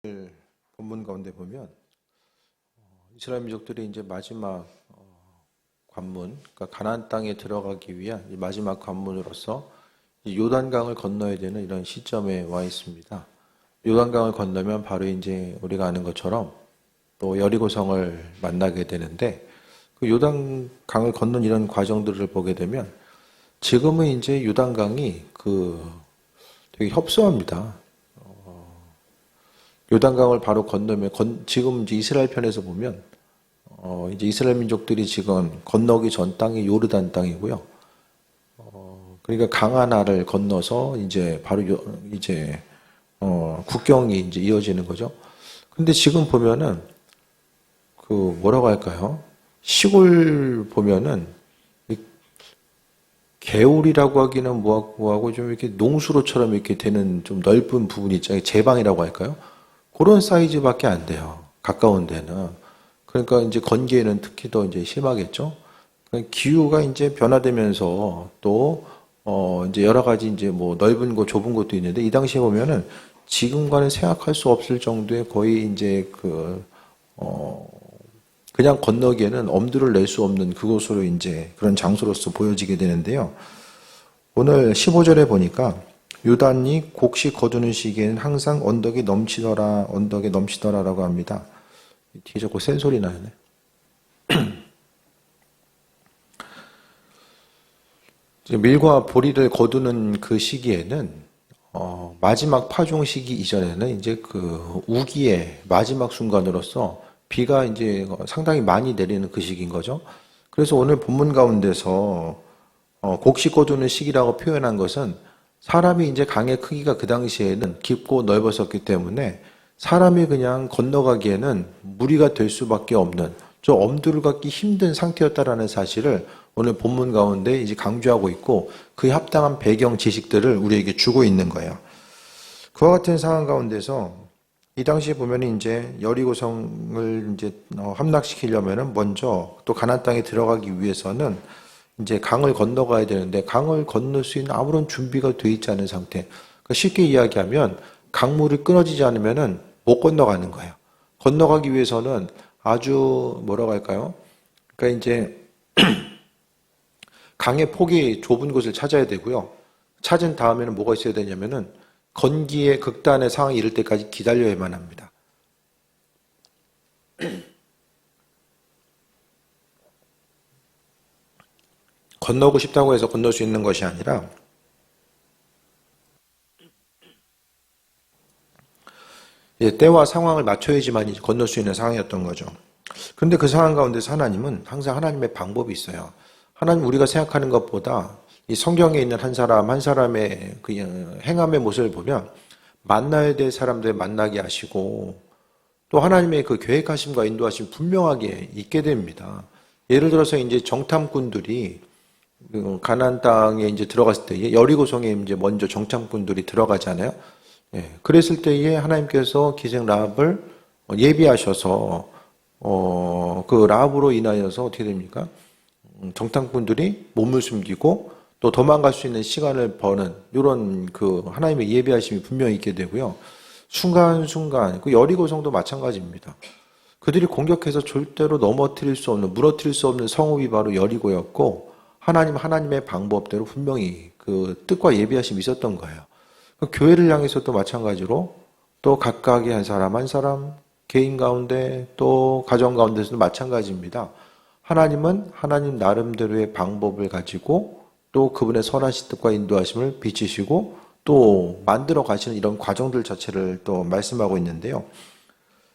오늘 본문 가운데 보면 이스라엘 민족들이 이제 마지막 관문, 그러니까 가나안 땅에 들어가기 위한 이 마지막 관문으로서 이 요단강을 건너야 되는 이런 시점에 와 있습니다. 요단강을 건너면 바로 이제 우리가 아는 것처럼 또 여리고성을 만나게 되는데 그 요단강을 건넌 이런 과정들을 보게 되면 지금은 이제 요단강이 되게 협소합니다. 요단강을 바로 건너면 지금 이제 이스라엘 편에서 보면 이제 이스라엘 민족들이 지금 건너기 전 땅이 요르단 땅이고요. 그러니까 강 하나를 건너서 이제 바로 이제 국경이 이제 이어지는 거죠. 근데 지금 보면은 뭐라고 할까요? 시골 보면은 개울이라고 하기는 뭐하고 좀 이렇게 농수로처럼 이렇게 되는 좀 넓은 부분이 있잖아요. 제방이라고 할까요? 그런 사이즈밖에 안 돼요. 가까운 데는. 그러니까 이제 건기에는 특히 더 이제 심하겠죠. 기후가 이제 변화되면서 또 이제 여러 가지 이제 뭐 넓은 곳, 좁은 곳도 있는데 이 당시에 보면은 지금과는 생각할 수 없을 정도의 거의 이제 그냥 건너기에는 엄두를 낼 수 없는 그곳으로 이제 그런 장소로서 보여지게 되는데요. 오늘 15절에 보니까 요단이 곡식 거두는 시기에는 항상 언덕에 넘치더라라고 합니다. 뒤에 자꾸 센 소리 나네. 밀과 보리를 거두는 그 시기에는 마지막 파종 시기 이전에는 이제 우기의 마지막 순간으로서 비가 이제 상당히 많이 내리는 그 시기인 거죠. 그래서 오늘 본문 가운데서 곡식 거두는 시기라고 표현한 것은 사람이 이제 강의 크기가 그 당시에는 깊고 넓었었기 때문에 사람이 그냥 건너가기에는 무리가 될 수밖에 없는 좀 엄두를 갖기 힘든 상태였다라는 사실을 오늘 본문 가운데 이제 강조하고 있고 그에 합당한 배경 지식들을 우리에게 주고 있는 거예요. 그와 같은 상황 가운데서 이 당시에 보면 이제 여리고성을 이제 함락시키려면은 먼저 또 가나안 땅에 들어가기 위해서는 이제 강을 건너가야 되는데 강을 건널 수 있는 아무런 준비가 돼 있지 않은 상태. 그러니까 쉽게 이야기하면 강물이 끊어지지 않으면은 못 건너가는 거예요. 건너가기 위해서는 아주 뭐라고 할까요? 그러니까 이제 강의 폭이 좁은 곳을 찾아야 되고요. 찾은 다음에는 뭐가 있어야 되냐면은 건기의 극단의 상황이 이를 때까지 기다려야만 합니다. 건너고 싶다고 해서 건널 수 있는 것이 아니라 때와 상황을 맞춰야지만 건널 수 있는 상황이었던 거죠. 그런데 그 상황 가운데서 하나님은 항상 하나님의 방법이 있어요. 하나님 우리가 생각하는 것보다 이 성경에 있는 한 사람 한 사람의 그 행함의 모습을 보면 만나야 될 사람들 만나게 하시고 또 하나님의 그 계획하심과 인도하심 분명하게 있게 됩니다. 예를 들어서 이제 정탐꾼들이 가나안 땅에 이제 들어갔을 때에 여리고성에 이제 먼저 정탐꾼들이 들어가잖아요. 예, 그랬을 때에 하나님께서 기생 라합을 예비하셔서 그 라합으로 인하여서 어떻게 됩니까? 정탐꾼들이 몸을 숨기고 또 도망갈 수 있는 시간을 버는 이런 하나님의 예비하심이 분명히 있게 되고요. 순간순간 그 여리고성도 마찬가지입니다. 그들이 공격해서 절대로 넘어뜨릴 수 없는 무너뜨릴 수 없는 성읍이 바로 여리고였고 하나님의 방법대로 분명히 그 뜻과 예비하심이 있었던 거예요. 교회를 향해서도 마찬가지로 또 각각의 한 사람 한 사람 개인 가운데 또 가정 가운데서도 마찬가지입니다. 하나님은 하나님 나름대로의 방법을 가지고 또 그분의 선하신 뜻과 인도하심을 비치시고 또 만들어 가시는 이런 과정들 자체를 또 말씀하고 있는데요.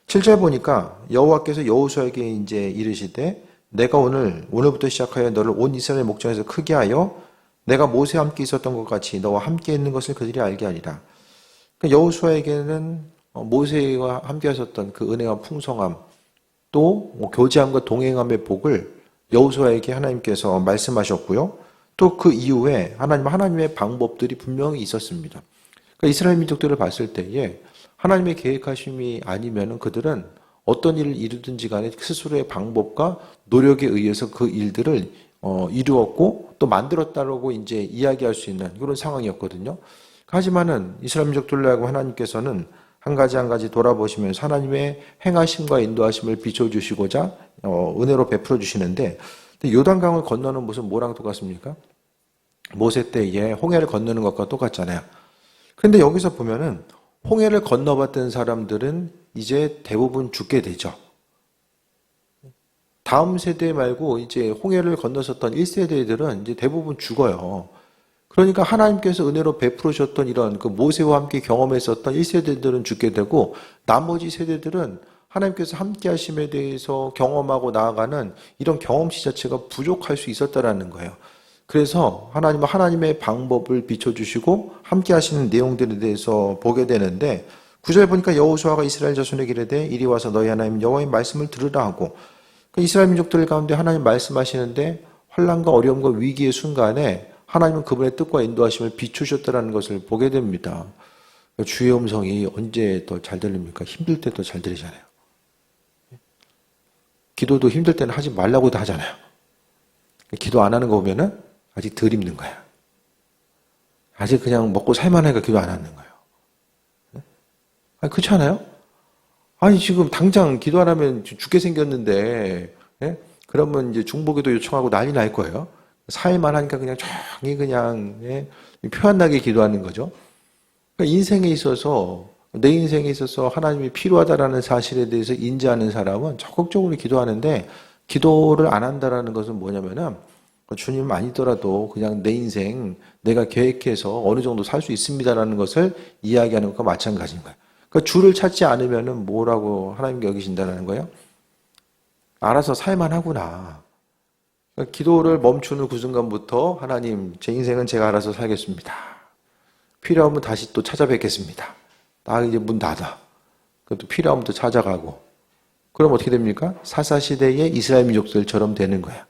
7절 보니까 여호와께서 여호수아에게 이제 이르시되 내가 오늘부터 시작하여 너를 온 이스라엘 목전에서 크게 하여 내가 모세와 함께 있었던 것 같이 너와 함께 있는 것을 그들이 알게 하리라. 그러니까 여호수아에게는 모세와 함께 하셨던 그 은혜와 풍성함 또 교제함과 동행함의 복을 여호수아에게 하나님께서 말씀하셨고요. 또 그 이후에 하나님의 방법들이 분명히 있었습니다. 그러니까 이스라엘 민족들을 봤을 때에 하나님의 계획하심이 아니면은 그들은 어떤 일을 이루든지 간에 스스로의 방법과 노력에 의해서 그 일들을 이루었고 또 만들었다라고 이제 이야기할 수 있는 그런 상황이었거든요. 하지만은 이스라엘 민족들로 하여금 하나님께서는 한 가지 한 가지 돌아보시면서 하나님의 행하심과 인도하심을 비춰주시고자 은혜로 베풀어 주시는데, 요단강을 건너는 모습 뭐랑 똑같습니까? 모세 때에 홍해를 건너는 것과 똑같잖아요. 그런데 여기서 보면은 홍해를 건너봤던 사람들은 이제 대부분 죽게 되죠. 다음 세대 말고 이제 홍해를 건너섰던 1세대들은 이제 대부분 죽어요. 그러니까 하나님께서 은혜로 베풀으셨던 이런 그 모세와 함께 경험했었던 1세대들은 죽게 되고, 나머지 세대들은 하나님께서 함께 하심에 대해서 경험하고 나아가는 이런 경험치 자체가 부족할 수 있었다라는 거예요. 그래서 하나님은 하나님의 방법을 비춰주시고 함께 하시는 내용들에 대해서 보게 되는데, 9절 보니까 여호수아가 이스라엘 자손에게 이르되 이리 와서 너희 하나님 여호와의 말씀을 들으라 하고, 이스라엘 민족들 가운데 하나님 말씀하시는데 환난과 어려움과 위기의 순간에 하나님은 그분의 뜻과 인도하심을 비추셨다는 것을 보게 됩니다. 주의 음성이 언제 더 잘 들립니까? 힘들 때 더 잘 들리잖아요. 기도도 힘들 때는 하지 말라고도 하잖아요. 기도 안 하는 거 보면은 아직 덜 힘든 거야. 아직 그냥 먹고 살만하니까 기도 안 하는 거예요. 아니, 그렇지 않아요? 아니, 지금 당장 기도 안 하면 죽게 생겼는데, 예? 그러면 이제 중보기도 요청하고 난리 날 거예요. 살만 하니까 그냥 조용히 그냥, 예? 표 안 나게 기도하는 거죠. 그러니까 인생에 있어서, 내 인생에 있어서 하나님이 필요하다라는 사실에 대해서 인지하는 사람은 적극적으로 기도하는데, 기도를 안 한다라는 것은 뭐냐면은, 주님 아니더라도 그냥 내 인생 내가 계획해서 어느 정도 살 수 있습니다라는 것을 이야기하는 것과 마찬가지인 거예요. 그러니까 주를 찾지 않으면은 뭐라고 하나님께 여기신다는 거예요? 알아서 살만 하구나. 그러니까 기도를 멈추는 그 순간부터 하나님, 제 인생은 제가 알아서 살겠습니다. 필요하면 다시 또 찾아뵙겠습니다. 나 이제 문 닫아. 그럼 또 필요하면 또 찾아가고. 그럼 어떻게 됩니까? 사사시대의 이스라엘 민족들처럼 되는 거야.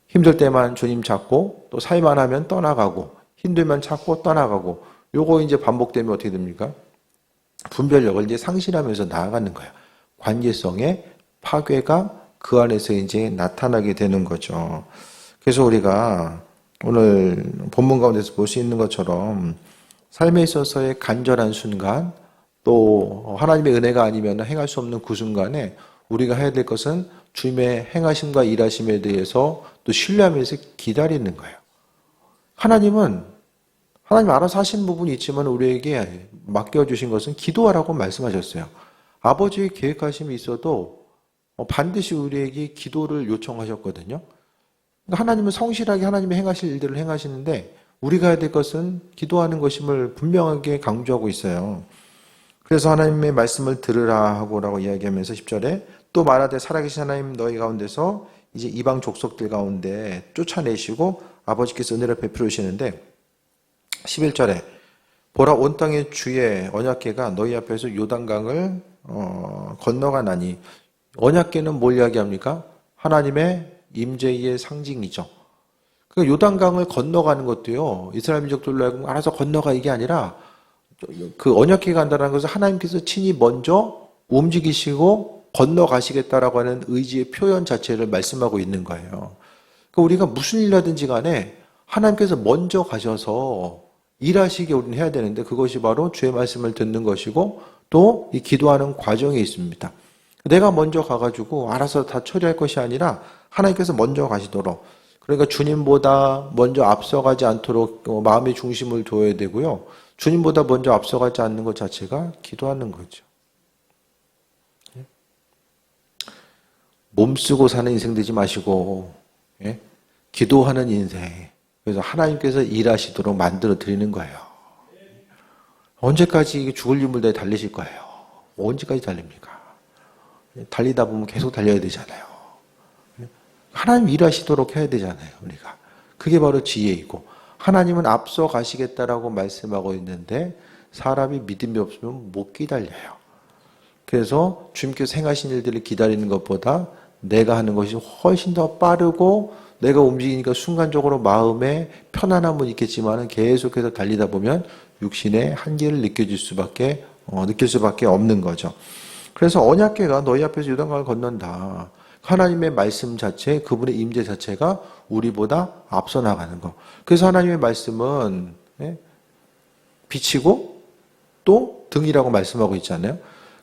힘들 때만 주님 찾고 또 살만 하면 떠나가고 힘들면 찾고 떠나가고, 요거 이제 반복되면 어떻게 됩니까? 분별력을 이제 상실하면서 나아가는 거예요. 관계성의 파괴가 그 안에서 이제 나타나게 되는 거죠. 그래서 우리가 오늘 본문 가운데서 볼 수 있는 것처럼 삶에 있어서의 간절한 순간, 또 하나님의 은혜가 아니면 행할 수 없는 그 순간에 우리가 해야 될 것은 주님의 행하심과 일하심에 대해서 또 신뢰하면서 기다리는 거예요. 하나님 알아서 하시는 부분이 있지만 우리에게 맡겨주신 것은 기도하라고 말씀하셨어요. 아버지의 계획하심이 있어도 반드시 우리에게 기도를 요청하셨거든요. 그러니까 하나님은 성실하게 하나님의 행하실 일들을 행하시는데 우리가 해야 될 것은 기도하는 것임을 분명하게 강조하고 있어요. 그래서 하나님의 말씀을 들으라 하고라고 이야기하면서 10절에 또 말하되 살아계신 하나님 너희 가운데서 이제 이방 족속들 가운데 쫓아내시고 아버지께서 은혜를 베풀어 주시는데, 11절에 보라 온 땅의 주의 언약궤가 너희 앞에서 요단강을 건너가나니, 언약궤는 뭘 이야기합니까? 하나님의 임재의 상징이죠. 그 요단강을 건너가는 것도요, 이스라엘 민족들로 하여금 알아서 건너가 이게 아니라 그 언약궤가 간다는 것은 하나님께서 친히 먼저 움직이시고 건너가시겠다라고 하는 의지의 표현 자체를 말씀하고 있는 거예요. 그러니까 우리가 무슨 일 하든지 간에 하나님께서 먼저 가셔서 일하시게 우리는 해야 되는데, 그것이 바로 주의 말씀을 듣는 것이고 또 이 기도하는 과정에 있습니다. 내가 먼저 가가지고 알아서 다 처리할 것이 아니라 하나님께서 먼저 가시도록, 그러니까 주님보다 먼저 앞서가지 않도록 마음의 중심을 둬야 되고요. 주님보다 먼저 앞서가지 않는 것 자체가 기도하는 거죠. 몸쓰고 사는 인생 되지 마시고, 예? 기도하는 인생. 그래서 하나님께서 일하시도록 만들어 드리는 거예요. 언제까지 죽을 유물대에 달리실 거예요? 언제까지 달립니까? 달리다 보면 계속 달려야 되잖아요. 하나님 일하시도록 해야 되잖아요, 우리가. 그게 바로 지혜이고, 하나님은 앞서 가시겠다라고 말씀하고 있는데 사람이 믿음이 없으면 못 기다려요. 그래서 주님께서 행하신 일들을 기다리는 것보다 내가 하는 것이 훨씬 더 빠르고, 내가 움직이니까 순간적으로 마음에 편안함은 있겠지만 계속해서 달리다 보면 육신의 한계를 느낄 수밖에 없는 거죠. 그래서 언약궤가 너희 앞에서 요단강을 건넌다. 하나님의 말씀 자체, 그분의 임재 자체가 우리보다 앞서 나가는 거. 그래서 하나님의 말씀은 빛이고 또 등이라고 말씀하고 있잖아요.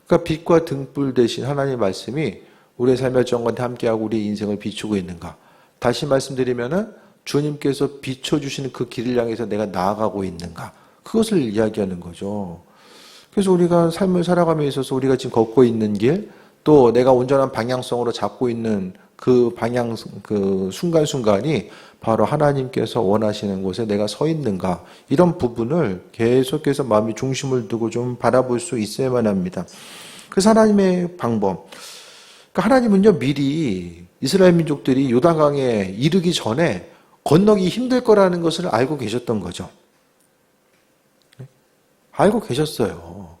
그러니까 빛과 등불 대신 하나님의 말씀이 우리의 삶의 정관과 함께하고 우리의 인생을 비추고 있는가. 다시 말씀드리면은 주님께서 비춰주시는 그 길을 향해서 내가 나아가고 있는가. 그것을 이야기하는 거죠. 그래서 우리가 삶을 살아감에 있어서 우리가 지금 걷고 있는 길, 또 내가 온전한 방향성으로 잡고 있는 그 방향, 그 순간순간이 바로 하나님께서 원하시는 곳에 내가 서 있는가. 이런 부분을 계속해서 마음의 중심을 두고 좀 바라볼 수 있어야만 합니다. 그래서 하나님의 방법. 그러니까 하나님은요, 미리 이스라엘 민족들이 요단강에 이르기 전에 건너기 힘들 거라는 것을 알고 계셨던 거죠. 알고 계셨어요.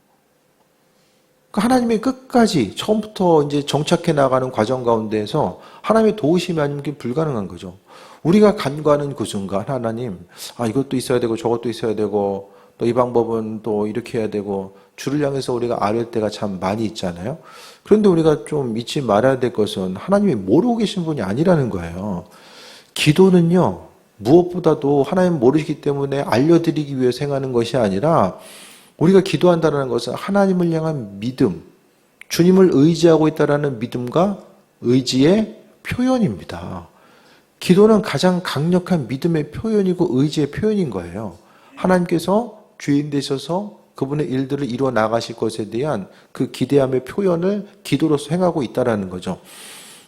그러니까 하나님이 끝까지 처음부터 이제 정착해 나가는 과정 가운데에서 하나님의 도우심이 아니면 그게 불가능한 거죠. 우리가 간과하는 그 순간 하나님, 이것도 있어야 되고 저것도 있어야 되고 또 이 방법은 또 이렇게 해야 되고 주를 향해서 우리가 아뢰 때가 참 많이 있잖아요. 그런데 우리가 좀 잊지 말아야 될 것은 하나님이 모르고 계신 분이 아니라는 거예요. 기도는요, 무엇보다도 하나님 모르시기 때문에 알려드리기 위해서 행하는 것이 아니라 우리가 기도한다는 것은 하나님을 향한 믿음, 주님을 의지하고 있다는 믿음과 의지의 표현입니다. 기도는 가장 강력한 믿음의 표현이고 의지의 표현인 거예요. 하나님께서 주인 되셔서 그분의 일들을 이루어 나가실 것에 대한 그 기대함의 표현을 기도로서 행하고 있다는 거죠.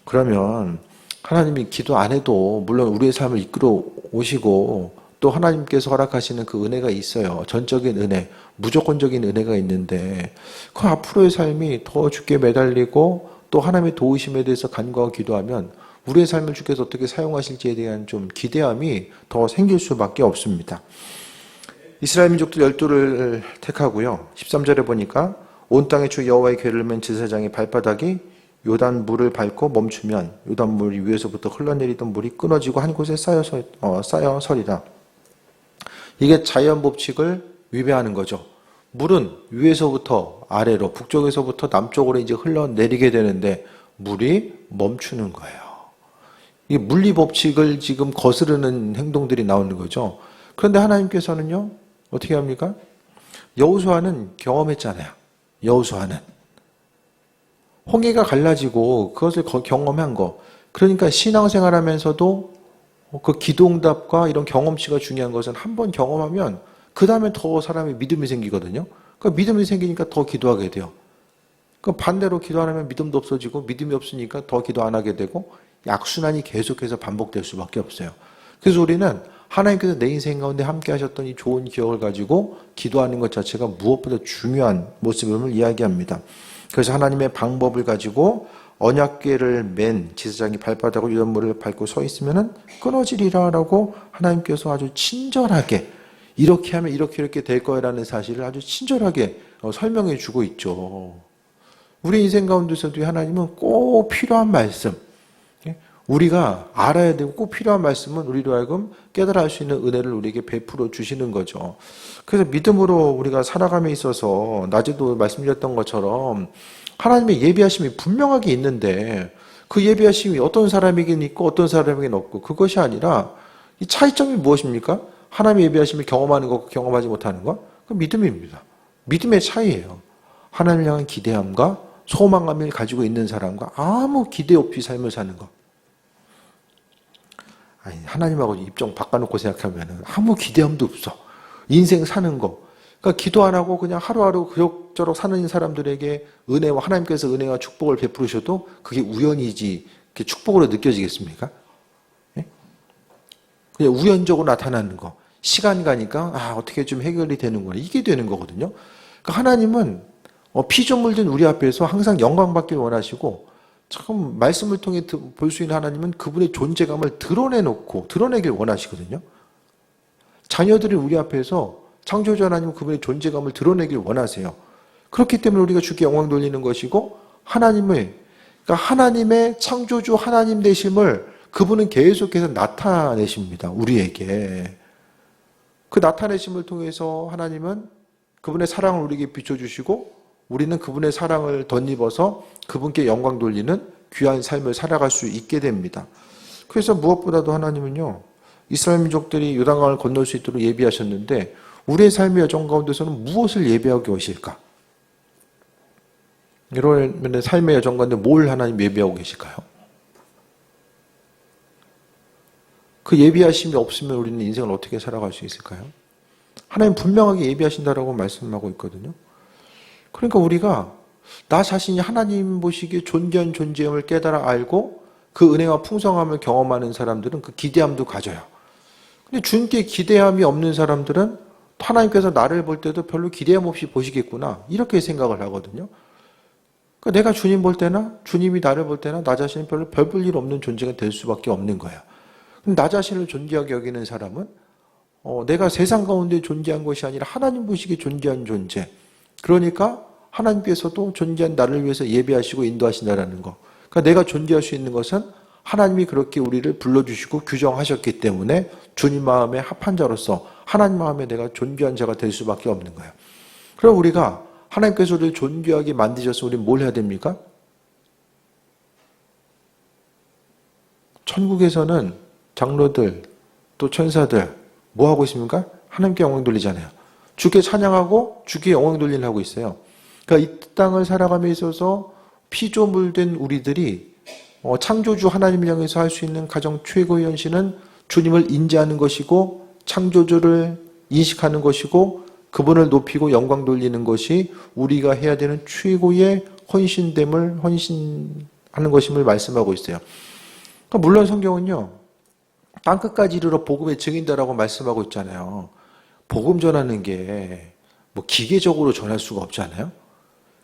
그러면 하나님이 기도 안 해도 물론 우리의 삶을 이끌어 오시고 또 하나님께서 허락하시는 그 은혜가 있어요. 전적인 은혜, 무조건적인 은혜가 있는데 그 앞으로의 삶이 더 주께 매달리고 또 하나님의 도우심에 대해서 간구하고 기도하면 우리의 삶을 주께서 어떻게 사용하실지에 대한 좀 기대함이 더 생길 수밖에 없습니다. 이스라엘 민족들 12를 택하고요. 13절에 보니까 온 땅에 주 여호와의 궤를 맨 제사장의 발바닥이 요단 물을 밟고 멈추면 요단 물이 위에서부터 흘러내리던 물이 끊어지고 한 곳에 쌓여 서리라. 이게 자연 법칙을 위배하는 거죠. 물은 위에서부터 아래로, 북쪽에서부터 남쪽으로 이제 흘러내리게 되는데 물이 멈추는 거예요. 이 물리 법칙을 지금 거스르는 행동들이 나오는 거죠. 그런데 하나님께서는요, 어떻게 합니까? 여호수아는 경험했잖아요. 여호수아는 홍해가 갈라지고 그것을 경험한 거. 그러니까 신앙생활하면서도 그 기도응답과 이런 경험치가 중요한 것은 한번 경험하면 그 다음에 더 사람이 믿음이 생기거든요. 그 믿음이 생기니까 더 기도하게 돼요. 그 반대로 기도 안 하면 믿음도 없어지고 믿음이 없으니까 더 기도 안 하게 되고 악순환이 계속해서 반복될 수밖에 없어요. 그래서 우리는 하나님께서 내 인생 가운데 함께 하셨던 이 좋은 기억을 가지고 기도하는 것 자체가 무엇보다 중요한 모습임을 이야기합니다. 그래서 하나님의 방법을 가지고 언약궤를 맨 제사장이 발바닥으로 요단물을 밟고 서 있으면은 끊어지리라라고 하나님께서 아주 친절하게 이렇게 하면 이렇게 될 거라는 사실을 아주 친절하게 설명해 주고 있죠. 우리 인생 가운데서도 하나님은 꼭 필요한 말씀, 우리가 알아야 되고 꼭 필요한 말씀은 우리로 하여금 깨달아 할 수 있는 은혜를 우리에게 베풀어 주시는 거죠. 그래서 믿음으로 우리가 살아감에 있어서 낮에도 말씀드렸던 것처럼 하나님의 예비하심이 분명하게 있는데 그 예비하심이 어떤 사람에게는 있고 어떤 사람에게는 없고 그것이 아니라 이 차이점이 무엇입니까? 하나님의 예비하심을 경험하는 것과 경험하지 못하는 것? 그 믿음입니다. 믿음의 차이예요. 하나님을 향한 기대함과 소망감을 가지고 있는 사람과 아무 기대 없이 삶을 사는 것. 아니, 하나님하고 입장 바꿔놓고 생각하면 아무 기대함도 없어. 인생 사는 거. 그러니까 기도 안 하고 그냥 하루하루 그럭저럭 사는 사람들에게 은혜와 하나님께서 은혜와 축복을 베푸셔도 그게 우연이지 그게 축복으로 느껴지겠습니까? 예? 그냥 우연적으로 나타나는 거. 시간 가니까 어떻게 좀 해결이 되는구나. 이게 되는 거거든요. 그러니까 하나님은 피조물 된 우리 앞에서 항상 영광받기를 원하시고 참 말씀을 통해 볼 수 있는 하나님은 그분의 존재감을 드러내길 원하시거든요. 자녀들이 우리 앞에서 창조주 하나님은 그분의 존재감을 드러내길 원하세요. 그렇기 때문에 우리가 주께 영광 돌리는 것이고 그러니까 하나님의 창조주 하나님 되심을 그분은 계속해서 나타내십니다. 우리에게. 그 나타내심을 통해서 하나님은 그분의 사랑을 우리에게 비춰주시고 우리는 그분의 사랑을 덧입어서 그분께 영광 돌리는 귀한 삶을 살아갈 수 있게 됩니다. 그래서 무엇보다도 하나님은요, 이스라엘 민족들이 요단강을 건널 수 있도록 예비하셨는데 우리의 삶의 여정 가운데서는 무엇을 예배하고 계실까? 이런 삶의 여정 가운데 뭘 하나님 예배하고 계실까요? 그 예비하심이 없으면 우리는 인생을 어떻게 살아갈 수 있을까요? 하나님 분명하게 예비하신다라고 말씀하고 있거든요. 그러니까 우리가 나 자신이 하나님 보시기에 존귀한 존재임을 깨달아 알고 그 은혜와 풍성함을 경험하는 사람들은 그 기대함도 가져요. 근데 주님께 기대함이 없는 사람들은 하나님께서 나를 볼 때도 별로 기대함 없이 보시겠구나 이렇게 생각을 하거든요. 그러니까 내가 주님 볼 때나 주님이 나를 볼 때나 나 자신이 별로 별 볼 일 없는 존재가 될 수밖에 없는 거예요. 나 자신을 존귀하게 여기는 사람은 내가 세상 가운데 존귀한 것이 아니라 하나님 보시기에 존귀한 존재. 그러니까 하나님께서도 존귀한 나를 위해서 예배하시고 인도하신다는 거. 그러니까 내가 존귀할 수 있는 것은 하나님이 그렇게 우리를 불러주시고 규정하셨기 때문에 주님 마음에 합한 자로서 하나님 마음에 내가 존귀한 자가 될 수밖에 없는 거예요. 그럼 우리가 하나님께서 우리를 존귀하게 만드셔서 우리는 뭘 해야 됩니까? 천국에서는 장로들 또 천사들 뭐 하고 있습니까? 하나님께 영광 돌리잖아요. 주께 찬양하고 주께 영광 돌리는 하고 있어요. 그러니까 이 땅을 살아감에 있어서 피조물된 우리들이 창조주 하나님을 향해서 할 수 있는 가장 최고의 헌신은 주님을 인지하는 것이고 것을 인식하는 것이고 그분을 높이고 영광 돌리는 것이 우리가 해야 되는 최고의 헌신하는 것임을 말씀하고 있어요. 그러니까 물론 성경은요. 땅끝까지 이르러 복음의 증인다라고 말씀하고 있잖아요. 복음 전하는 게 뭐 기계적으로 전할 수가 없잖아요.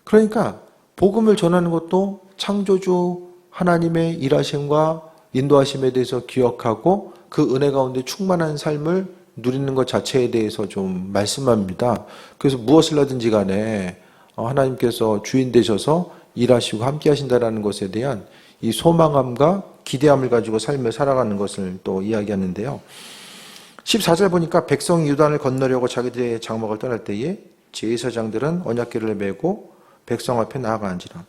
그러니까 복음을 전하는 것도 창조주 하나님의 일하심과 인도하심에 대해서 기억하고 그 은혜 가운데 충만한 삶을 누리는 것 자체에 대해서 좀 말씀합니다. 그래서 무엇을 하든지 간에 하나님께서 주인 되셔서 일하시고 함께 하신다라는 것에 대한 이 소망함과 기대함을 가지고 삶을 살아가는 것을 또 이야기하는데요. 14절 보니까 백성이 요단을 건너려고 자기들의 장막을 떠날 때에 제사장들은 언약궤를 메고 백성 앞에 나아가 앉으라.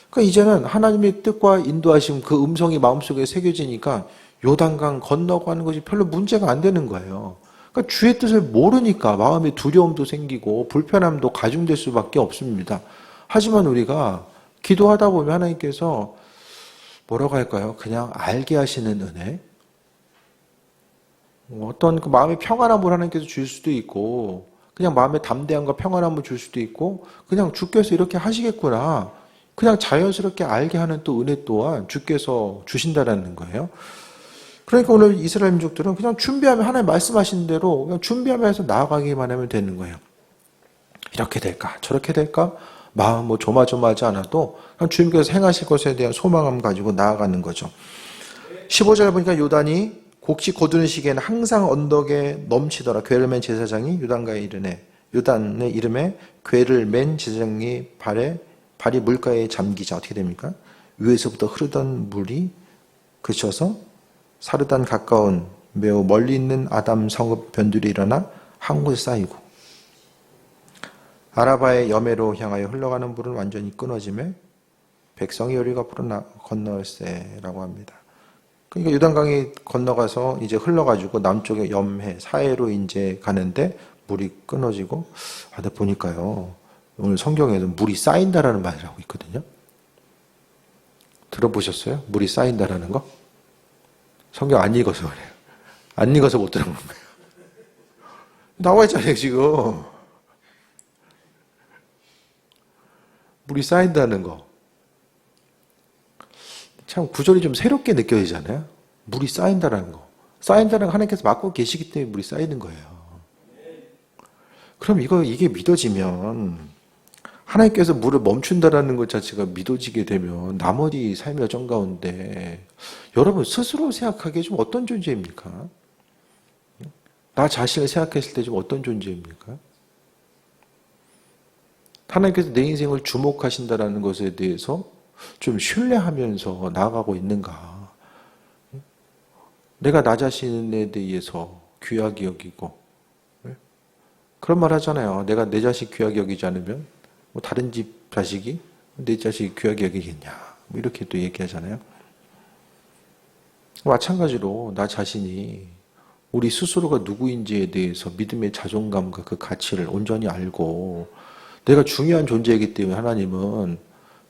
그러니까 이제는 하나님의 뜻과 인도하심 그 음성이 마음속에 새겨지니까 요단강 건너가는 것이 별로 문제가 안 되는 거예요. 그러니까 주의 뜻을 모르니까 마음의 두려움도 생기고 불편함도 가중될 수밖에 없습니다. 하지만 우리가 기도하다 보면 하나님께서 뭐라고 할까요? 그냥 알게 하시는 은혜? 어떤 그 마음의 평안함을 하나님께서 줄 수도 있고 그냥 마음의 담대함과 평안함을 줄 수도 있고 그냥 주께서 이렇게 하시겠구나. 그냥 자연스럽게 알게 하는 또 은혜 또한 주께서 주신다라는 거예요. 그러니까 오늘 이스라엘 민족들은 그냥 준비하면 하나님 말씀하신 대로 그냥 준비하면서 나아가기만 하면 되는 거예요. 이렇게 될까? 저렇게 될까? 마음 뭐 조마조마하지 않아도 그냥 주님께서 행하실 것에 대한 소망함 가지고 나아가는 거죠. 15절 보니까 요단이 곡식 거두는 시기에는 항상 언덕에 넘치더라. 궤를 맨 제사장이 요단의 이름에 궤를 맨 제사장이 발이 물가에 잠기자 어떻게 됩니까? 위에서부터 흐르던 물이 그쳐서 사르단 가까운 매우 멀리 있는 아담 성읍 변들이 일어나 한 곳에 쌓이고 아라바의 여매로 향하여 흘러가는 물은 완전히 끊어짐에 백성이 요리가 불어 건널세라고 합니다. 그러니까 요단강이 건너가서 이제 흘러가지고 남쪽에 염해, 사해로 이제 가는데 물이 끊어지고 근데 보니까요. 오늘 성경에도 물이 쌓인다라는 말을 하고 있거든요. 들어보셨어요? 물이 쌓인다라는 거? 성경 안 읽어서 그래요. 안 읽어서 못 들은 거예요. 나와 있잖아요, 지금. 물이 쌓인다는 거. 참 구절이 좀 새롭게 느껴지잖아요. 물이 쌓인다라는 거. 쌓인다는 거 하나님께서 맡고 계시기 때문에 물이 쌓이는 거예요. 그럼 이게 믿어지면 하나님께서 물을 멈춘다라는 것 자체가 믿어지게 되면 나머지 삶의 여정 가운데 여러분 스스로 생각하기에 좀 어떤 존재입니까? 나 자신을 생각했을 때 좀 어떤 존재입니까? 하나님께서 내 인생을 주목하신다라는 것에 대해서 좀 신뢰하면서 나아가고 있는가? 내가 나 자신에 대해서 귀하게 여기고 그런 말 하잖아요. 내가 내 자식 귀하게 여기지 않으면 뭐 다른 집 자식이 내 자식 귀하게 여기겠냐? 뭐 이렇게 또 얘기하잖아요. 마찬가지로 나 자신이 우리 스스로가 누구인지에 대해서 믿음의 자존감과 그 가치를 온전히 알고 내가 중요한 존재이기 때문에 하나님은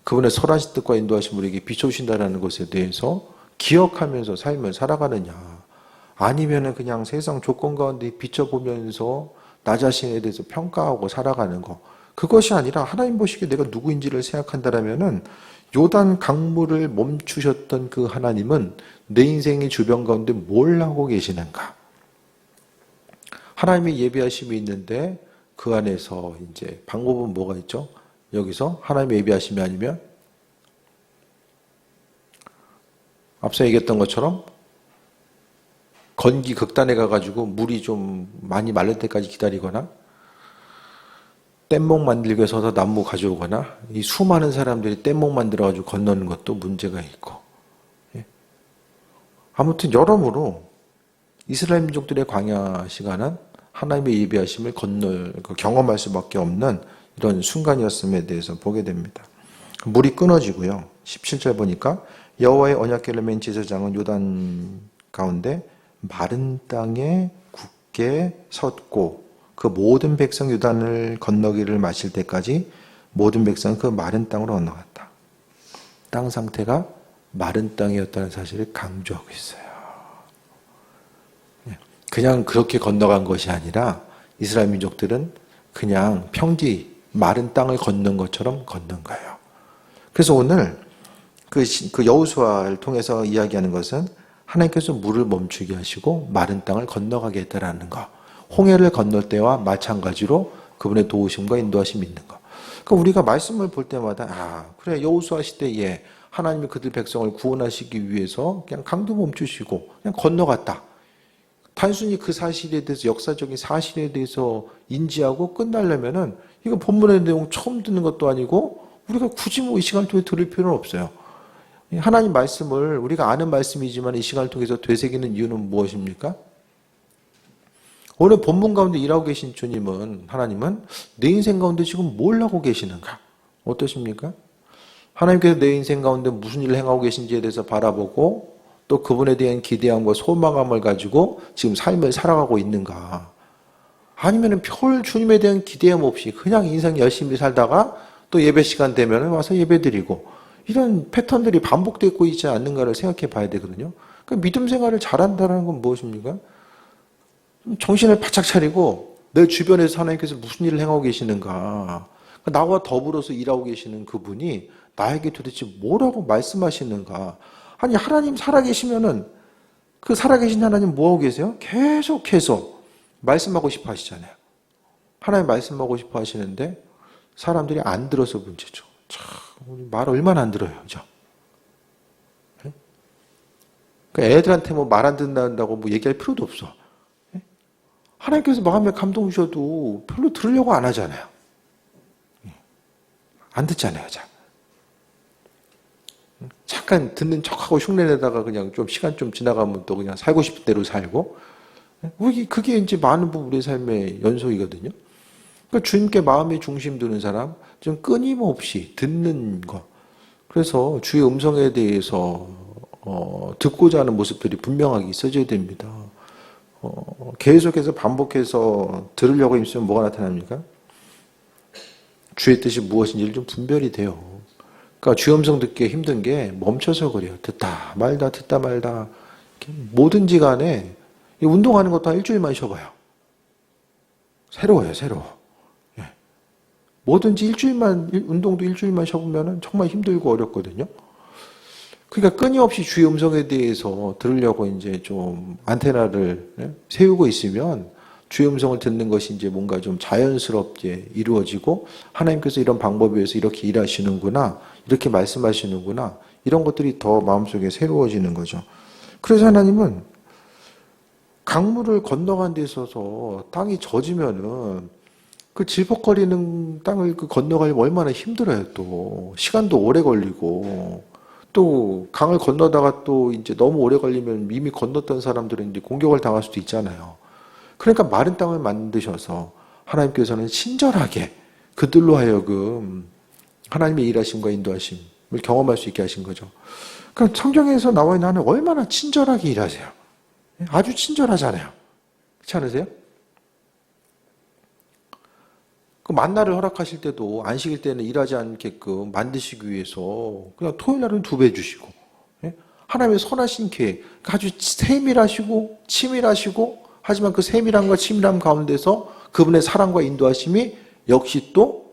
그분의 선하신 뜻과 인도하신 우리에게 비춰주신다는 것에 대해서 기억하면서 삶을 살아가느냐, 아니면은 그냥 세상 조건 가운데 비춰보면서 나 자신에 대해서 평가하고 살아가는 거, 그것이 아니라 하나님 보시기에 내가 누구인지를 생각한다라면은 요단 강물을 멈추셨던 그 하나님은 내 인생의 주변 가운데 뭘 하고 계시는가? 하나님의 예비하심이 있는데 그 안에서 이제 방법은 뭐가 있죠? 여기서 하나님의 예비하심이 아니면 앞서 얘기했던 것처럼 건기 극단에 가가지고 물이 좀 많이 마를 때까지 기다리거나 뗏목 만들기 위해서 나무 가져오거나 이 수많은 사람들이 뗏목 만들어가지고 건너는 것도 문제가 있고, 아무튼 여러모로 이스라엘 민족들의 광야 시간은 하나님의 예비하심을 경험할 수밖에 없는 이런 순간이었음에 대해서 보게 됩니다. 물이 끊어지고요. 17절 보니까 여호와의 언약궤를 맨 제사장은 요단 가운데 마른 땅에 굳게 섰고 그 모든 백성 요단을 건너기를 마칠 때까지 모든 백성은 그 마른 땅으로 건너갔다. 땅 상태가 마른 땅이었다는 사실을 강조하고 있어요. 그냥 그렇게 건너간 것이 아니라 이스라엘 민족들은 그냥 평지 마른 땅을 건넌 것처럼 건넌 거예요. 그래서 오늘 그 여호수아를 통해서 이야기하는 것은 하나님께서 물을 멈추게 하시고 마른 땅을 건너가게 했다라는 거. 홍해를 건널 때와 마찬가지로 그분의 도우심과 인도하심이 있는 거. 그러니까 우리가 말씀을 볼 때마다 그래 여호수아 시대에 하나님이 그들 백성을 구원하시기 위해서 그냥 강도 멈추시고 그냥 건너갔다. 단순히 그 사실에 대해서 역사적인 사실에 대해서 인지하고 끝나려면은 이거 본문의 내용 처음 듣는 것도 아니고 우리가 굳이 이 시간을 통해 들을 필요는 없어요. 하나님 말씀을 우리가 아는 말씀이지만 이 시간을 통해서 되새기는 이유는 무엇입니까? 오늘 본문 가운데 일하고 계신 주님은, 하나님은 내 인생 가운데 지금 뭘 하고 계시는가? 어떠십니까? 하나님께서 내 인생 가운데 무슨 일을 행하고 계신지에 대해서 바라보고 또 그분에 대한 기대함과 소망감을 가지고 지금 삶을 살아가고 있는가? 아니면 별 주님에 대한 기대함 없이 그냥 인생 열심히 살다가 또 예배 시간 되면 와서 예배 드리고 이런 패턴들이 반복되고 있지 않는가를 생각해 봐야 되거든요. 그러니까 믿음 생활을 잘한다는 건 무엇입니까? 정신을 바짝 차리고 내 주변에서 하나님께서 무슨 일을 행하고 계시는가, 나와 더불어서 일하고 계시는 그분이 나에게 도대체 뭐라고 말씀하시는가. 아니 하나님 살아계시면은 그 살아계신 하나님 뭐하고 계세요? 계속해서 말씀하고 싶어 하시잖아요. 하나님 말씀하고 싶어 하시는데 사람들이 안 들어서 문제죠. 참, 우리 말 얼마나 안 들어요, 그죠? 그러니까 애들한테 뭐 말 안 듣는다고 뭐 얘기할 필요도 없어. 하나님께서 마음에 감동 주셔도 별로 들으려고 안 하잖아요. 안 듣잖아요, 잘. 잠깐 듣는 척하고 흉내내다가 그냥 좀 시간 좀 지나가면 또 그냥 살고 싶은 대로 살고, 그게 이제 많은 부분 우리 삶의 연속이거든요. 그러니까 주님께 마음의 중심 두는 사람, 좀 끊임없이 듣는 것. 그래서 주의 음성에 대해서 듣고자 하는 모습들이 분명하게 있어져야 됩니다. 계속해서 반복해서 들으려고 힘쓰면 뭐가 나타납니까? 주의 뜻이 무엇인지를 좀 분별이 돼요. 그러니까 주의 음성 듣기 힘든 게 멈춰서 그래요. 듣다 말다 듣다 말다. 뭐든지 간에 운동하는 것도 한 일주일만 쉬어봐요. 새로워요, 새로워. 뭐든지 운동도 일주일만 쉬어보면 정말 힘들고 어렵거든요. 그러니까 끊임없이 주의 음성에 대해서 들으려고 이제 좀 안테나를 세우고 있으면 주의 음성을 듣는 것이 이제 뭔가 좀 자연스럽게 이루어지고 하나님께서 이런 방법에 의해서 이렇게 일하시는구나, 이렇게 말씀하시는구나, 이런 것들이 더 마음속에 새로워지는 거죠. 그래서 하나님은 강물을 건너간 데 있어서 땅이 젖으면은 그 질퍽거리는 땅을 건너가려면 얼마나 힘들어요, 또. 시간도 오래 걸리고. 또 강을 건너다가 또 이제 너무 오래 걸리면 이미 건넜던 사람들은 이제 공격을 당할 수도 있잖아요. 그러니까 마른 땅을 만드셔서 하나님께서는 친절하게 그들로 하여금 하나님의 일하심과 인도하심을 경험할 수 있게 하신 거죠. 그러니까 성경에서 나와 있는 하나님 얼마나 친절하게 일하세요. 아주 친절하잖아요. 그렇지 않으세요? 그 만나를 허락하실 때도 안식일 때는 일하지 않게끔 만드시기 위해서 그냥 토요일 날은 2배 주시고, 예? 하나님의 선하신 계획, 아주 세밀하시고 치밀하시고, 하지만 그 세밀함과 치밀함 가운데서 그분의 사랑과 인도하심이 역시 또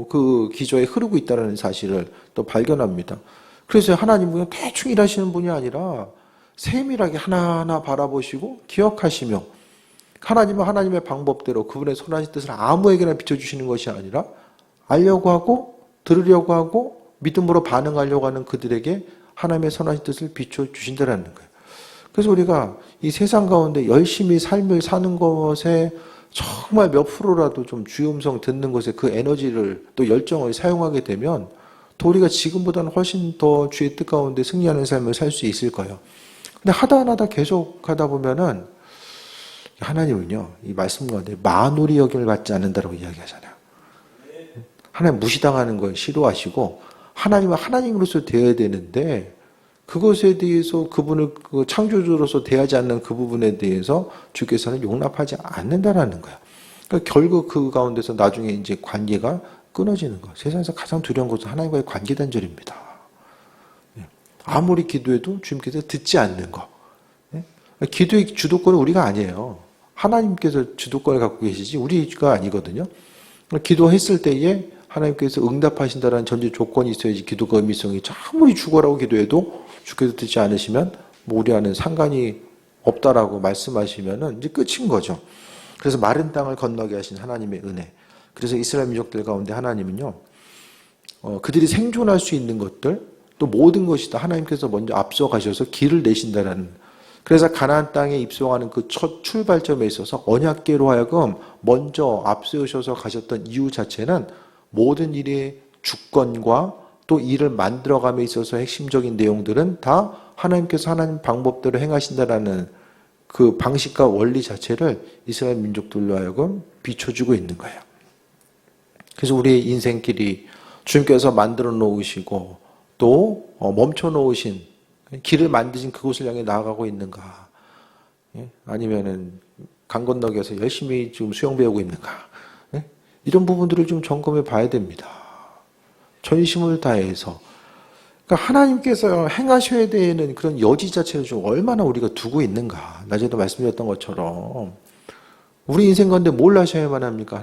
그 기저에 흐르고 있다는 사실을 또 발견합니다. 그래서 하나님은 그냥 대충 일하시는 분이 아니라 세밀하게 하나하나 바라보시고 기억하시며, 하나님은 하나님의 방법대로 그분의 선하신 뜻을 아무에게나 비춰주시는 것이 아니라 알려고 하고 들으려고 하고 믿음으로 반응하려고 하는 그들에게 하나님의 선하신 뜻을 비춰주신다는 거예요. 그래서 우리가 이 세상 가운데 열심히 삶을 사는 것에 정말 몇 프로라도 좀 주의 음성 듣는 것에 그 에너지를 또 열정을 사용하게 되면 또 우리가 지금보다는 훨씬 더 주의 뜻 가운데 승리하는 삶을 살 수 있을 거예요. 근데 하다 계속 하다 보면은 하나님은요, 이 말씀 가운데 만홀히 여김을 받지 않는다라고 이야기하잖아요. 하나님 무시당하는 걸 싫어하시고 하나님은 하나님으로서 되어야 되는데 그것에 대해서 그분을 그 창조주로서 대하지 않는 그 부분에 대해서 주께서는 용납하지 않는다라는 거예요. 그러니까 결국 그 가운데서 나중에 이제 관계가 끊어지는 거. 세상에서 가장 두려운 것은 하나님과의 관계 단절입니다. 아무리 기도해도 주님께서 듣지 않는 거. 기도의 주도권은 우리가 아니에요. 하나님께서 주도권을 갖고 계시지 우리가 아니거든요. 기도했을 때에 하나님께서 응답하신다는 전제 조건이 있어야지 기도가 의미성이 아무리 죽어라고 기도해도 주께서 듣지 않으시면 뭐 우리와는 상관이 없다라고 말씀하시면은 이제 끝인 거죠. 그래서 마른 땅을 건너게 하신 하나님의 은혜. 그래서 이스라엘 민족들 가운데 하나님은요, 그들이 생존할 수 있는 것들 또 모든 것이 다 하나님께서 먼저 앞서가셔서 길을 내신다라는. 그래서 가나안 땅에 입성하는 그 첫 출발점에 있어서 언약궤로 하여금 먼저 앞세우셔서 가셨던 이유 자체는 모든 일의 주권과 또 일을 만들어감에 있어서 핵심적인 내용들은 다 하나님께서 하나님 방법대로 행하신다라는 그 방식과 원리 자체를 이스라엘 민족들로 하여금 비춰주고 있는 거예요. 그래서 우리의 인생길이 주님께서 만들어 놓으시고 또 멈춰 놓으신 길을 만드신 그곳을 향해 나아가고 있는가? 아니면은 강 건너기에서 열심히 지금 수영 배우고 있는가? 이런 부분들을 좀 점검해 봐야 됩니다. 전심을 다해서. 그러니까 하나님께서 행하셔야 되는 그런 여지 자체를 좀 얼마나 우리가 두고 있는가. 낮에도 말씀드렸던 것처럼 우리 인생 가운데 뭘 하셔야만 합니까?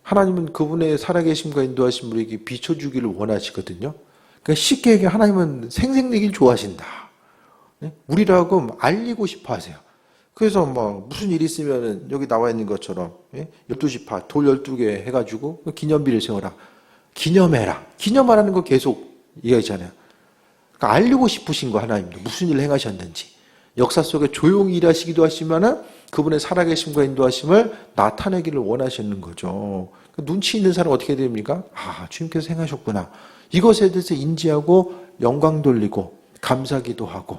하나님은 그분의 살아계심과 인도하심 우리에게 비춰주기를 원하시거든요. 그러니까 쉽게 얘기해 하나님은 생생내길 좋아하신다. 우리라고 알리고 싶어 하세요. 그래서 뭐 무슨 일이 있으면은 여기 나와 있는 것처럼 12지파 돌 12개 해가지고 기념비를 세워라. 기념해라. 기념하라는 거 계속 이야기잖아요. 그러니까 알리고 싶으신 거 하나님도 무슨 일을 행하셨는지. 역사 속에 조용히 일하시기도 하시면은 그분의 살아계심과 인도하심을 나타내기를 원하시는 거죠. 눈치 있는 사람 어떻게 됩니까? 아, 주님께서 행하셨구나. 이것에 대해서 인지하고 영광 돌리고 감사기도 하고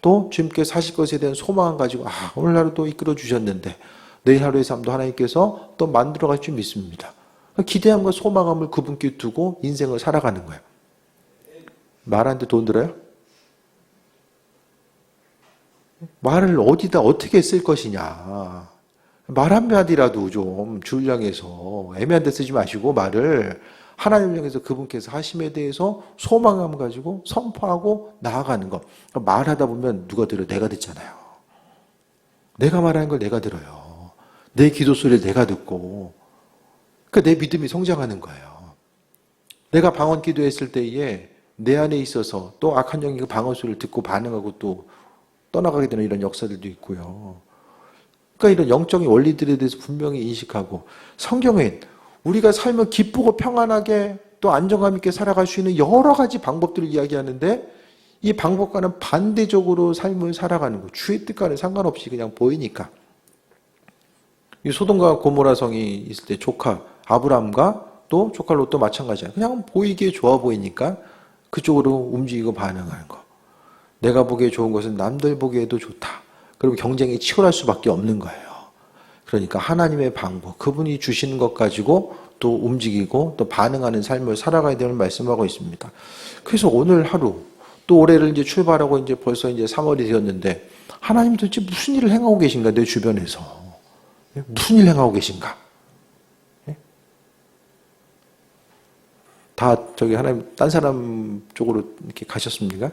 또 주님께서 하실 것에 대한 소망을 가지고 오늘 하루도 이끌어 주셨는데 내일 하루의 삶도 하나님께서 또 만들어 갈 줄 믿습니다. 기대함과 소망함을 그분께 두고 인생을 살아가는 거예요. 말하는데 돈 들어요? 말을 어디다 어떻게 쓸 것이냐. 말 한마디라도 좀 주를 향해서 애매한 데 쓰지 마시고 말을 하나님을 향해서 그분께서 하심에 대해서 소망함을 가지고 선포하고 나아가는 것. 말하다 보면 누가 들어요? 내가 듣잖아요. 내가 말하는 걸 내가 들어요. 내 기도 소리를 내가 듣고 그러니까 내 믿음이 성장하는 거예요. 내가 방언 기도했을 때에 내 안에 있어서 또 악한 영이 그 방언 소리를 듣고 반응하고 또 떠나가게 되는 이런 역사들도 있고요. 그러니까 이런 영적인 원리들에 대해서 분명히 인식하고 성경엔 우리가 살면 기쁘고 평안하게 또 안정감 있게 살아갈 수 있는 여러 가지 방법들을 이야기하는데 이 방법과는 반대적으로 삶을 살아가는 거. 주의 뜻과는 상관없이 그냥 보이니까. 이 소돔과 고모라 성이 있을 때 조카 아브람과 또 조카 롯도 마찬가지야. 그냥 보이기에 좋아 보이니까 그쪽으로 움직이고 반응하는 거. 내가 보기에 좋은 것은 남들 보기에도 좋다. 그리고 경쟁이 치열할 수밖에 없는 거예요. 그러니까 하나님의 방법, 그분이 주시는 것 가지고 또 움직이고 또 반응하는 삶을 살아가야 되는 말씀하고 있습니다. 그래서 오늘 하루 또 올해를 이제 출발하고 이제 벌써 이제 3월이 되었는데 하나님이 도대체 무슨 일을 행하고 계신가, 내 주변에서. 무슨 일을 행하고 계신가. 다 하나님 딴 사람 쪽으로 이렇게 가셨습니까?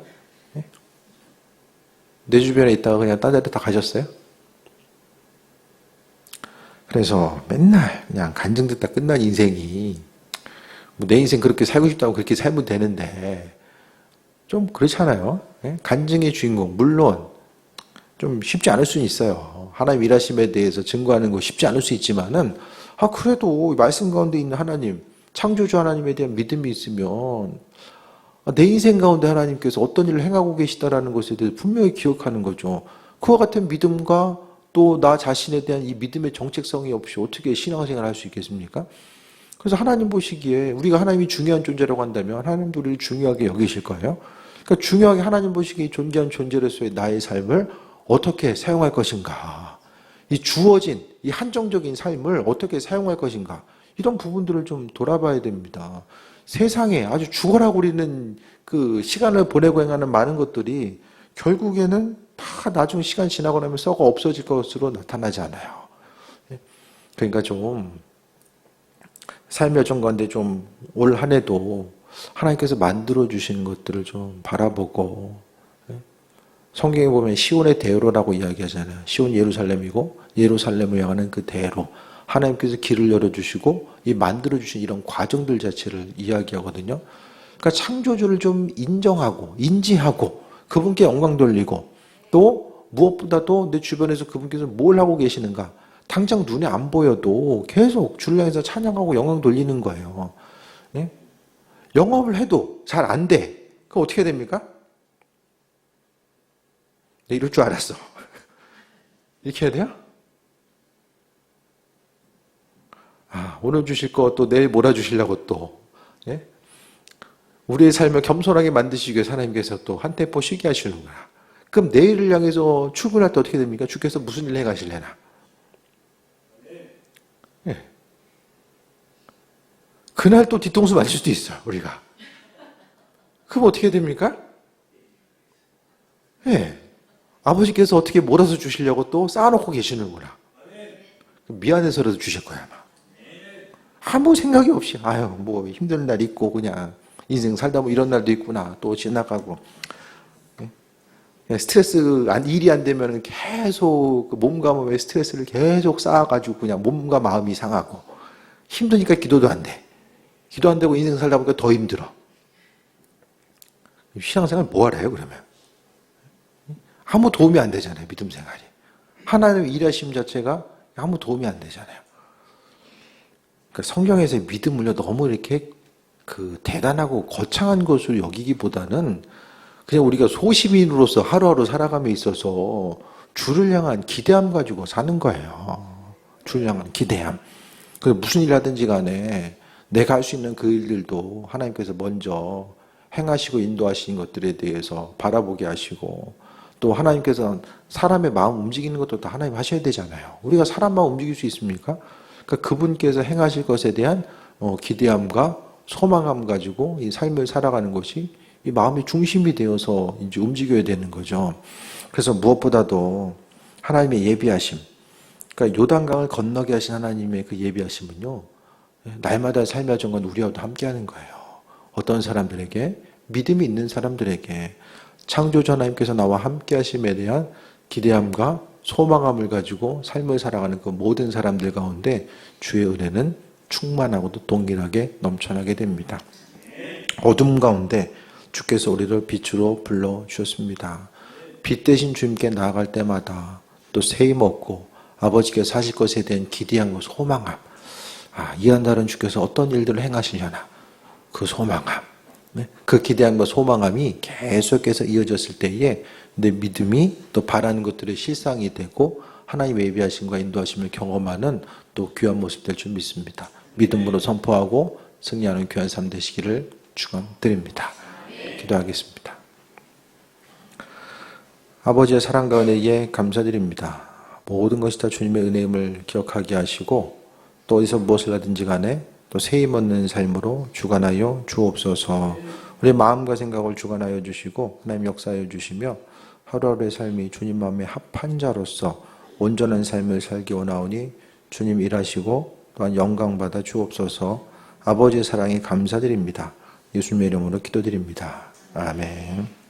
내 주변에 있다가 그냥 딴 데로 다 가셨어요? 그래서 맨날 그냥 간증 듣다 끝난 인생이, 뭐 내 인생 그렇게 살고 싶다고 그렇게 살면 되는데, 좀 그렇잖아요. 간증의 주인공, 물론 좀 쉽지 않을 수는 있어요. 하나님 일하심에 대해서 증거하는 거 쉽지 않을 수 있지만은, 그래도 말씀 가운데 있는 하나님, 창조주 하나님에 대한 믿음이 있으면 내 인생 가운데 하나님께서 어떤 일을 행하고 계시다라는 것에 대해서 분명히 기억하는 거죠. 그와 같은 믿음과 또 나 자신에 대한 이 믿음의 정체성이 없이 어떻게 신앙생활을 할 수 있겠습니까? 그래서 하나님 보시기에 우리가 하나님이 중요한 존재라고 한다면 하나님도 우리를 중요하게 여기실 거예요. 그러니까 중요하게 하나님 보시기에 존재한 존재로서의 나의 삶을 어떻게 사용할 것인가. 이 주어진 이 한정적인 삶을 어떻게 사용할 것인가. 이런 부분들을 좀 돌아봐야 됩니다. 세상에 아주 죽어라 우리는 그 시간을 보내고 행하는 많은 것들이 결국에는 다 나중 시간 지나고 나면 썩어 없어질 것으로 나타나지 않아요. 그러니까 좀 삶의 여정 가운데 좀 올 한 해도 하나님께서 만들어 주시는 것들을 좀 바라보고, 성경에 보면 시온의 대로라고 이야기하잖아요. 시온 예루살렘이고 예루살렘을 향하는 그 대로, 하나님께서 길을 열어주시고 이 만들어주신 이런 과정들 자체를 이야기하거든요. 그러니까 창조주를 좀 인정하고 인지하고 그분께 영광 돌리고, 또 무엇보다도 내 주변에서 그분께서 뭘 하고 계시는가, 당장 눈에 안 보여도 계속 주를 향해서 찬양하고 영광 돌리는 거예요. 네? 영업을 해도 잘 안 돼. 그럼 어떻게 됩니까? 네, 이럴 줄 알았어. 이렇게 해야 돼요? 오늘 주실 거 또 내일 몰아주시려고 또, 예? 우리의 삶을 겸손하게 만드시기 위해서 하나님께서 또 한 템포 쉬게 하시는구나. 그럼 내일을 향해서 출근할 때 어떻게 됩니까? 주께서 무슨 일을 해가실래나? 예. 그날 또 뒤통수 맞을 수도 있어요, 우리가. 그럼 어떻게 됩니까? 예. 아버지께서 어떻게 몰아서 주시려고 또 쌓아놓고 계시는구나. 미안해서라도 주실 거야, 아마. 아무 생각이 없이, 뭐 힘든 날 있고 그냥 인생 살다 뭐 이런 날도 있구나, 또 지나가고. 스트레스, 일이 안 되면 계속 몸과 몸의 스트레스를 계속 쌓아가지고 그냥 몸과 마음이 상하고, 힘드니까 기도도 안 돼. 기도 안 되고 인생 살다 보니까 더 힘들어. 신앙생활 뭐 하래요, 그러면? 아무 도움이 안 되잖아요, 믿음 생활이. 하나님 일하심 자체가 아무 도움이 안 되잖아요. 그러니까 성경에서의 믿음을요, 너무 이렇게 대단하고 거창한 것으로 여기기보다는 그냥 우리가 소시민으로서 하루하루 살아감에 있어서 주를 향한 기대함 가지고 사는 거예요. 주를 향한 기대함. 그래서 무슨 일 하든지 간에 내가 할 수 있는 그 일들도 하나님께서 먼저 행하시고 인도하시는 것들에 대해서 바라보게 하시고, 또 하나님께서 사람의 마음 움직이는 것도 다 하나님 하셔야 되잖아요. 우리가 사람 마음 움직일 수 있습니까? 그러니까 그분께서 행하실 것에 대한 기대함과 소망함 가지고 이 삶을 살아가는 것이 이 마음의 중심이 되어서 이제 움직여야 되는 거죠. 그래서 무엇보다도 하나님의 예비하심, 그러니까 요단강을 건너게 하신 하나님의 그 예비하심은요, 날마다 삶의 정건 우리와도 함께하는 거예요. 어떤 사람들에게, 믿음이 있는 사람들에게 창조주 하나님께서 나와 함께하심에 대한 기대함과 소망함을 가지고 삶을 살아가는 그 모든 사람들 가운데 주의 은혜는 충만하고도 동일하게 넘쳐나게 됩니다. 어둠 가운데 주께서 우리를 빛으로 불러주셨습니다. 빛 대신 주님께 나아갈 때마다 또 세임 얻고 아버지께서 하실 것에 대한 기대함과 소망함, 이한 달은 주께서 어떤 일들을 행하시려나, 그 소망함, 그 기대함과 소망함이 계속해서 이어졌을 때에 내 믿음이 또 바라는 것들의 실상이 되고 하나님의 예비하심과 인도하심을 경험하는 또 귀한 모습 될 줄 믿습니다. 믿음으로 선포하고 승리하는 귀한 삶 되시기를 축원드립니다. 기도하겠습니다. 아버지의 사랑 가운데 감사드립니다. 모든 것이 다 주님의 은혜임을 기억하게 하시고, 또 어디서 무엇을 하든지 간에 또 세임 얻는 삶으로 주관하여 주옵소서. 우리 마음과 생각을 주관하여 주시고 하나님 역사하여 주시며 하루하루의 삶이 주님 마음에 합한 자로서 온전한 삶을 살기 원하오니 주님 일하시고 또한 영광받아 주옵소서. 아버지의 사랑에 감사드립니다. 예수님의 이름으로 기도드립니다. 아멘.